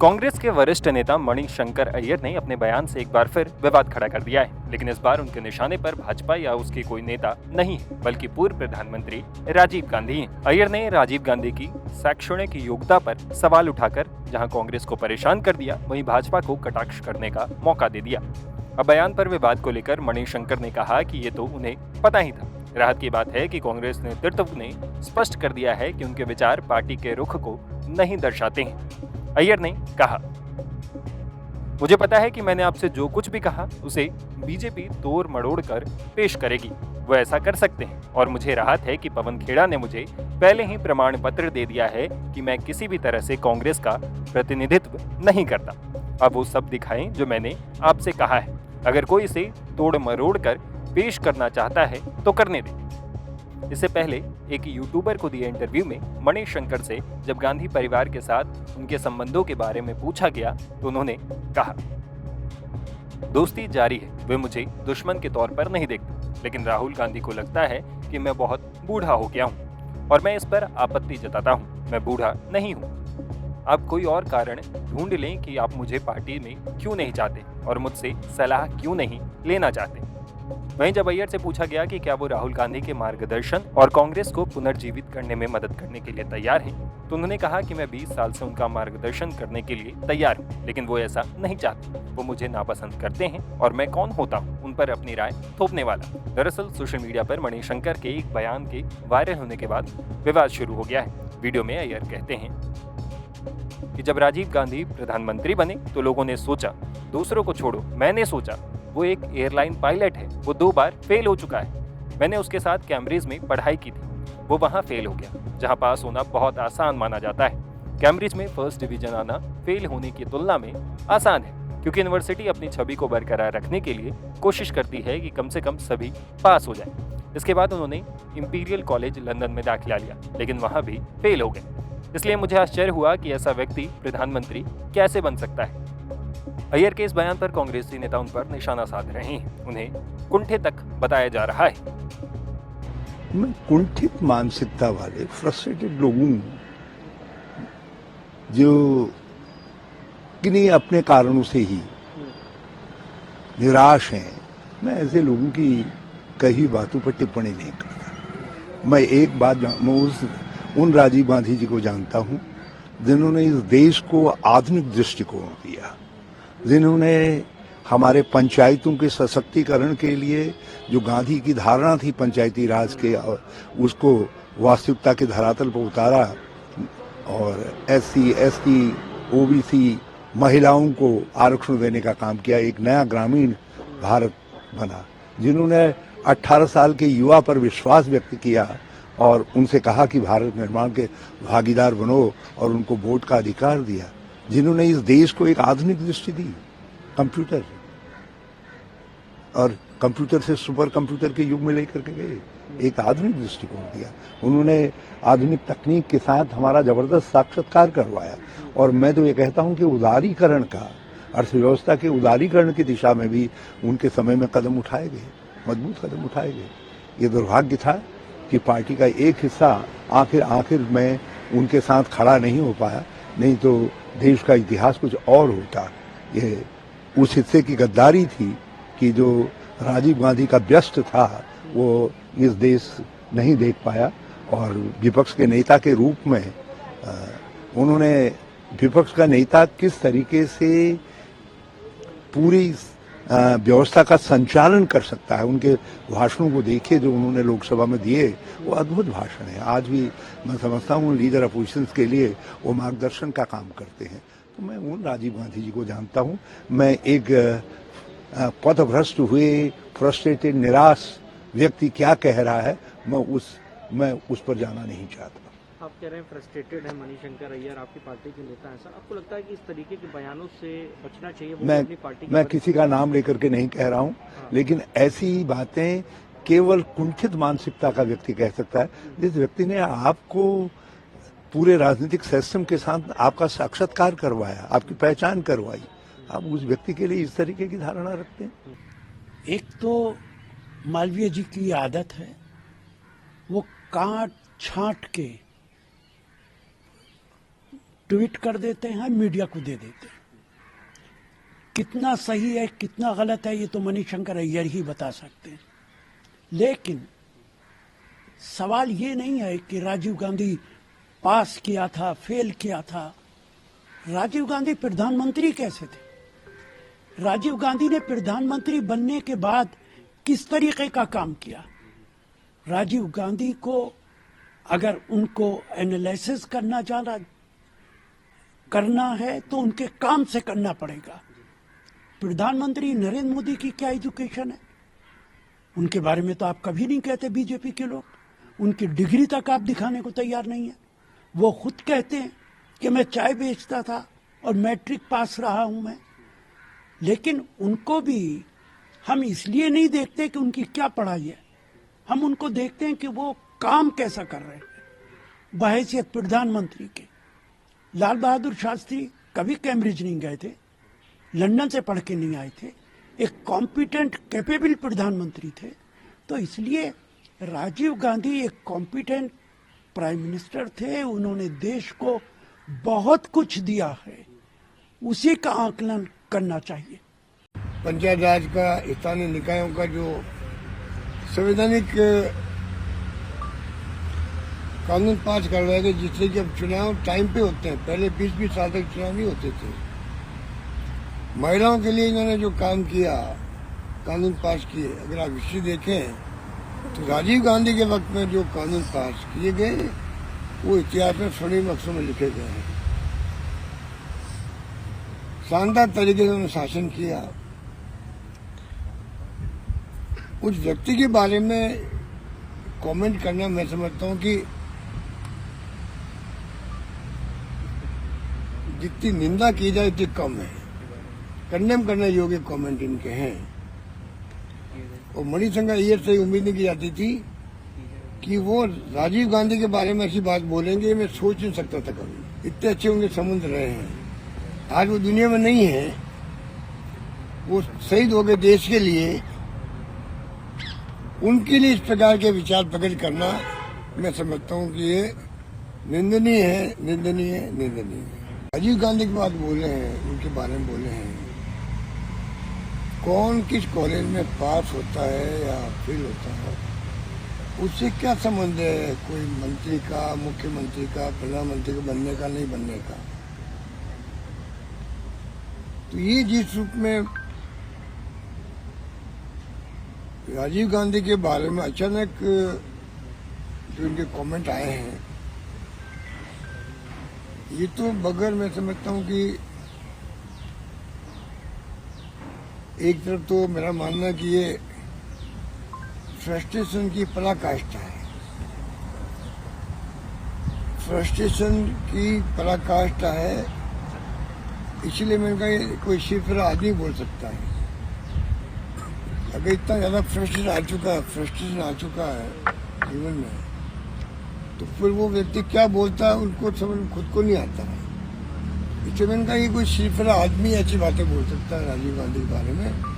कांग्रेस के वरिष्ठ नेता मणिशंकर अय्यर ने अपने बयान से एक बार फिर विवाद खड़ा कर दिया है, लेकिन इस बार उनके निशाने पर भाजपा या उसके कोई नेता नहीं है, बल्कि पूर्व प्रधानमंत्री राजीव गांधी हैं। अय्यर ने राजीव गांधी की शैक्षणिक योग्यता पर सवाल उठाकर जहां कांग्रेस को परेशान कर दिया, वहीं भाजपा को कटाक्ष करने का मौका दे दिया। अब बयान पर विवाद को लेकर मणिशंकर ने कहा कि ये तो उन्हें पता ही था। राहत की बात है कि कांग्रेस नेतृत्व ने स्पष्ट कर दिया है कि उनके विचार पार्टी के रुख को नहीं दर्शाते हैं। अय्यर ने कहा, मुझे पता है कि मैंने आपसे जो कुछ भी कहा उसे बीजेपी तोड़ मरोड़ कर पेश करेगी। वो ऐसा कर सकते हैं और मुझे राहत है कि पवन खेड़ा ने मुझे पहले ही प्रमाण पत्र दे दिया है कि मैं किसी भी तरह से कांग्रेस का प्रतिनिधित्व नहीं करता। अब वो सब दिखाएं जो मैंने आपसे कहा है। अगर कोई इसे तोड़ मरोड़ कर पेश करना चाहता है तो करने दे। इससे पहले एक यूट्यूबर को दिए इंटरव्यू में मणिशंकर से जब गांधी परिवार के साथ उनके संबंधों के बारे में पूछा गया तो उन्होंने कहा, दोस्ती जारी है, वे मुझे दुश्मन के तौर पर नहीं देखते, लेकिन राहुल गांधी को लगता है कि मैं बहुत बूढ़ा हो गया हूँ और मैं इस पर आपत्ति जताता हूँ। मैं बूढ़ा नहीं हूँ। आप कोई और कारण ढूंढ लें कि आप मुझे पार्टी में क्यों नहीं चाहते और मुझसे सलाह क्यों नहीं लेना चाहते। वहीं जब अय्यर से पूछा गया कि क्या वो राहुल गांधी के मार्गदर्शन और कांग्रेस को पुनर्जीवित करने में मदद करने के लिए तैयार हैं, तो उन्होंने कहा कि मैं 20 साल से उनका मार्गदर्शन करने के लिए तैयार हूं, लेकिन वो ऐसा नहीं चाहते। वो मुझे नापसंद करते हैं और मैं कौन होता हूं उन पर अपनी राय थोपने वाला। दरअसल सोशल मीडिया पर मणिशंकर के एक बयान के वायरल होने के बाद विवाद शुरू हो गया है। वीडियो में अय्यर कहते हैं कि जब राजीव गांधी प्रधानमंत्री बने तो लोगों ने सोचा, दूसरों को छोड़ो, मैंने सोचा वो एक एयरलाइन पायलट है, वो 2 बार फेल हो चुका है। मैंने उसके साथ कैम्ब्रिज में पढ़ाई की थी, वो वहाँ फेल हो गया, जहाँ पास होना बहुत आसान माना जाता है। कैम्ब्रिज में फर्स्ट डिवीजन आना फेल होने की तुलना में आसान है, क्योंकि यूनिवर्सिटी अपनी छवि को बरकरार रखने के लिए कोशिश करती है कि कम से कम सभी पास हो जाए। इसके बाद उन्होंने इंपीरियल कॉलेज लंदन में दाखिला लिया, लेकिन वहाँ भी फेल हो गए। इसलिए मुझे आश्चर्य हुआ कि ऐसा व्यक्ति प्रधानमंत्री कैसे बन सकता है। अय्यर के इस बयान पर कांग्रेसी नेता उन पर निशाना साध रहे हैं। उन्हें कुंठित तक बताया जा रहा है। मैं कुंठित मानसिकता वाले फ्रस्ट्रेटेड लोगों जो किन्हीं अपने कारणों से ही निराश हैं, मैं ऐसे लोगों की कई बातों पर टिप्पणी नहीं करता। मैं एक बात उन राजीव गांधी जी को जानता हूं जिन्होंने इस देश को आधुनिक दृष्टिकोण दिया, जिन्होंने हमारे पंचायतों के सशक्तिकरण के लिए जो गांधी की धारणा थी पंचायती राज के, उसको वास्तविकता के धरातल पर उतारा और SC, ST, OBC महिलाओं को आरक्षण देने का काम किया। एक नया ग्रामीण भारत बना। जिन्होंने 18 साल के युवा पर विश्वास व्यक्त किया और उनसे कहा कि भारत निर्माण के भागीदार बनो और उनको वोट का अधिकार दिया। जिन्होंने इस देश को एक आधुनिक दृष्टि दी, कंप्यूटर और कंप्यूटर से सुपर कंप्यूटर के युग में लेकर के गए, एक आधुनिक दृष्टिकोण दिया। उन्होंने आधुनिक तकनीक के साथ हमारा जबरदस्त साक्षात्कार करवाया। और मैं तो ये कहता हूं कि उदारीकरण का, अर्थव्यवस्था के उदारीकरण की दिशा में भी उनके समय में कदम उठाए गए, मजबूत कदम उठाए गए। ये दुर्भाग्य था कि पार्टी का एक हिस्सा आखिर में उनके साथ खड़ा नहीं हो पाया, नहीं तो देश का इतिहास कुछ और होता। ये उस हिस्से की गद्दारी थी कि जो राजीव गांधी का व्यस्त था वो इस देश नहीं देख पाया और विपक्ष के नेता के रूप में उन्होंने विपक्ष का नेता किस तरीके से पूरी व्यवस्था का संचालन कर सकता है। उनके भाषणों को देखिए जो उन्होंने लोकसभा में दिए, वो अद्भुत भाषण है। आज भी मैं समझता हूँ लीडर अपोजिशन के लिए वो मार्गदर्शन का काम करते हैं। तो मैं उन राजीव गांधी जी को जानता हूँ। मैं एक पथभ्रष्ट हुए, फ्रस्ट्रेटेड, निराश व्यक्ति क्या कह रहा है, मैं उस पर जाना नहीं चाहता। आप कह रहे हैं फ्रस्ट्रेटेड है मणिशंकर अय्यर, आपकी पार्टी के नेता हैं सर, आपको लगता है कि इस तरीके के बयानों से बचना चाहिए? मैं किसी का नाम लेकर के नहीं कह रहा हूं, लेकिन ऐसी बातें केवल कुंठित मानसिकता का व्यक्ति कह सकता है। जिस व्यक्ति ने आपको पूरे राजनीतिक सिस्टम के साथ आपका साक्षात्कार करवाया, आपकी पहचान करवाई, आप उस व्यक्ति के लिए इस तरीके की धारणा रखते हैं। एक तो मालवीय जी की आदत है, वो काट छांट के ट्वीट कर देते हैं, मीडिया को दे देते हैं। कितना सही है कितना गलत है ये तो मणिशंकर अय्यर ही बता सकते हैं। लेकिन सवाल ये नहीं है कि राजीव गांधी पास किया था, फेल किया था। राजीव गांधी प्रधानमंत्री कैसे थे? राजीव गांधी ने प्रधानमंत्री बनने के बाद किस तरीके का काम किया? राजीव गांधी को अगर उनको एनालिसिस करना है तो उनके काम से करना पड़ेगा। प्रधानमंत्री नरेंद्र मोदी की क्या एजुकेशन है? उनके बारे में तो आप कभी नहीं कहते बीजेपी के लोग। उनकी डिग्री तक आप दिखाने को तैयार नहीं है। वो खुद कहते हैं कि मैं चाय बेचता था और मैट्रिक पास रहा हूं मैं। लेकिन उनको भी हम इसलिए नहीं देखते कि उनकी क्या पढ़ाई है, हम उनको देखते हैं कि वो काम कैसा कर रहे हैं। बहैसियत प्रधानमंत्री के लाल बहादुर शास्त्री कभी कैम्ब्रिज नहीं गए थे, लंदन से पढ़ के नहीं आए थे, एक कॉम्पिटेंट कैपेबल प्रधानमंत्री थे। तो इसलिए राजीव गांधी एक कॉम्पिटेंट प्राइम मिनिस्टर थे। उन्होंने देश को बहुत कुछ दिया है, उसी का आकलन करना चाहिए। पंचायत राज का, स्थानीय निकायों का जो संवैधानिक कानून पास करवाए गए, जिससे कि अब चुनाव टाइम पे होते हैं। पहले 20-20 साल तक चुनाव नहीं होते थे। महिलाओं के लिए इन्होंने जो काम किया, कानून पास किए, अगर आप हिस्ट्री देखें तो राजीव गांधी के वक्त में जो कानून पास किए गए वो इतिहास में स्वर्णिम अक्षरों में लिखे गए हैं। शानदार तरीके से उन्होंने शासन किया। उस व्यक्ति के बारे में कमेंट करना मैं समझता हूं कि जितनी निंदा की जाए उतनी कम है। कंडेम करने योग्य कमेंट इनके हैं। और मणिशंकर अय्यर से उम्मीद नहीं की जाती थी कि वो राजीव गांधी के बारे में ऐसी बात बोलेंगे। मैं सोच नहीं सकता था कभी। इतने अच्छे उनके संबंध रहे हैं। आज वो दुनिया में नहीं है, वो शहीद हो गए देश के लिए। उनके लिए इस प्रकार के विचार प्रकट करना मैं समझता हूँ कि ये निंदनीय है, निंदनीय है, निंदनीय है। राजीव गांधी की बात बोले हैं, उनके बारे में बोले हैं। कौन किस कॉलेज में पास होता है या फेल होता है, उससे क्या संबंध है कोई मंत्री का, मुख्यमंत्री का, प्रधानमंत्री का बनने का, नहीं बनने का। तो ये जिस रूप में राजीव गांधी के बारे में अचानक जो इनके कमेंट आए हैं, ये तो बगैर मैं समझता हूँ कि एक तरफ तो मेरा मानना है कि ये फ्रस्ट्रेशन की पराकाष्ठा है। फ्रस्ट्रेशन की पराकाष्ठा है, इसलिए मैंने कहा ये कोई सिर्फ आदमी बोल सकता है। अगर इतना ज्यादा फ्रस्ट्रेशन आ चुका है जीवन में, तो फिर वो व्यक्ति क्या बोलता है उनको समझ खुद को नहीं आता है। इसलिए मैंने कहा ये कोई सिर्फ आदमी ऐसी बातें बोल सकता है राजीव गांधी के बारे में।